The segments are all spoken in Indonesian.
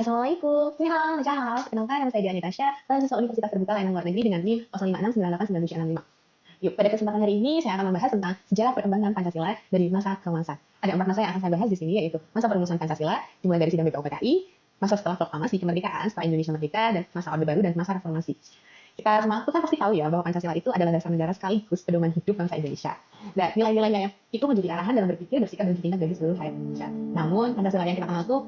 Assalamualaikum, ni hao, 大家好, perkenalkan nama saya Dian Natasha, mahasiswa Universitas Terbuka Layanan Luar Negeri dengan NIM 0569899765. Yuk, pada kesempatan hari ini saya akan membahas tentang sejarah perkembangan Pancasila dari masa ke masa. Ada 4 masa yang akan saya bahas di sini, yaitu masa perumusan Pancasila, dimulai dari sidang BPUPKI, masa setelah proklamasi kemerdekaan setelah Indonesia merdeka, dan masa Orde Baru dan masa reformasi. Kita semua kan pasti tahu ya bahwa Pancasila itu adalah dasar negara sekaligus pedoman hidup bangsa Indonesia. Dan nilai-nilainya itu menjadi arahan dalam berpikir, bersikap, dan bertindak bagi seluruh rakyat Indonesia. Namun Pancasila yang kita kenal tuh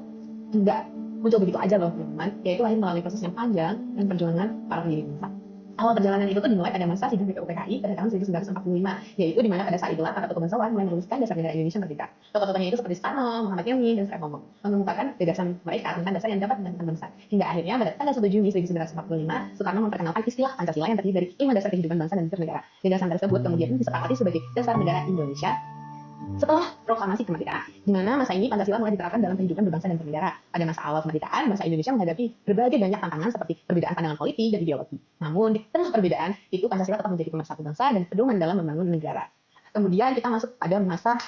enggak muncul begitu aja loh teman-teman, yaitu lahir melalui proses yang panjang dan perjuangan para pendiri bangsa. Awal perjalanan itu tuh dimulai pada masa sidang BPUPKI pada tahun 1945, yaitu di mana pada saat itulah para tokoh bangsawan mulai merumuskan dasar negara Indonesia merdeka. Tokoh-tokohnya itu seperti Soekarno, Muhammad Yamin, dan Soekarno mengemukakan gagasan mereka tentang dasar yang dapat menentukan bangsa. Hingga akhirnya pada tanggal 1 Juni 1945, Soekarno memperkenalkan istilah Pancasila yang terdiri dari 5 dasar kehidupan bangsa dan bernegara. Gagasan tersebut kemudian disepakati sebagai dasar negara Indonesia setelah proklamasi kemerdekaan, di mana masa ini Pancasila mulai diterapkan dalam kehidupan berbangsa dan bernegara. Pada masa awal kemerdekaan, bangsa Indonesia menghadapi berbagai banyak tantangan seperti perbedaan pandangan politik dan ideologi. Namun, di tengah perbedaan, itu Pancasila tetap menjadi pemersatu bangsa dan pedoman dalam membangun negara. Kemudian kita masuk pada masa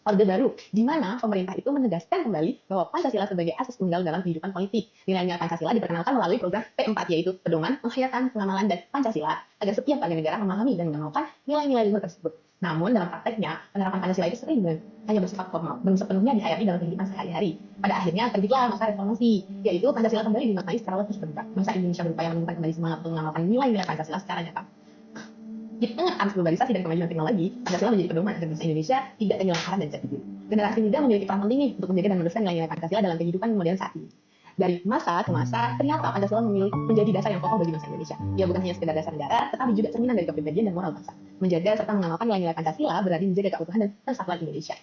Orde Baru, di mana pemerintah itu menegaskan kembali bahwa Pancasila sebagai asas tunggal dalam kehidupan politik. Nilai-nilai Pancasila diperkenalkan melalui program P4, yaitu pedoman, penghayatan, pengamalan, dan Pancasila, agar setiap warga negara memahami dan mengamalkan nilai-nilai luhur tersebut. Namun dalam prakteknya, penerapan Pancasila itu sering hanya bersifat formal, belum sepenuhnya dihayati dalam kehidupan sehari-hari. Pada akhirnya terbitlah masa reformasi, yaitu Pancasila kembali dimaknai secara lebih terbuka. Bangsa Indonesia berupaya menemukan kembali semangat untuk mengamalkan nilai-nilai Pancasila secara nyata. Di tengah arus globalisasi dan kemajuan teknologi, Pancasila menjadi pedoman agar bangsa Indonesia tidak kehilangan arah dan jati diri. Generasi muda memiliki peran penting nih untuk menjaga dan meneruskan nilai-nilai Pancasila dalam kehidupan modern saat ini. Dari masa ke masa, ternyata Pancasila menjadi dasar yang kokoh bagi bangsa Indonesia. Ia bukan hanya sekedar dasar negara, tetapi juga cerminan dari kepribadian dan moral bangsa. Menjaga serta mengamalkan nilai-nilai Pancasila berarti menjaga keutuhan dan persatuan Indonesia.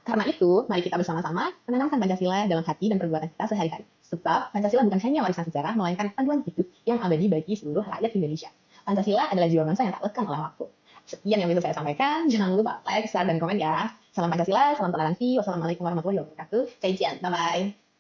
Karena itu, mari kita bersama-sama menanamkan Pancasila dalam hati dan perbuatan kita sehari-hari. Sebab Pancasila bukan hanya warisan sejarah, melainkan panduan hidup yang abadi bagi seluruh rakyat Indonesia. Pancasila adalah jiwa bangsa yang tak lekang oleh waktu. Sekian yang bisa saya sampaikan. Jangan lupa like, share, dan komen ya. Salam Pancasila, salam toleransi. Wassalamualaikum warahmatullahi wabarakatuh. Zaijian, bye-bye.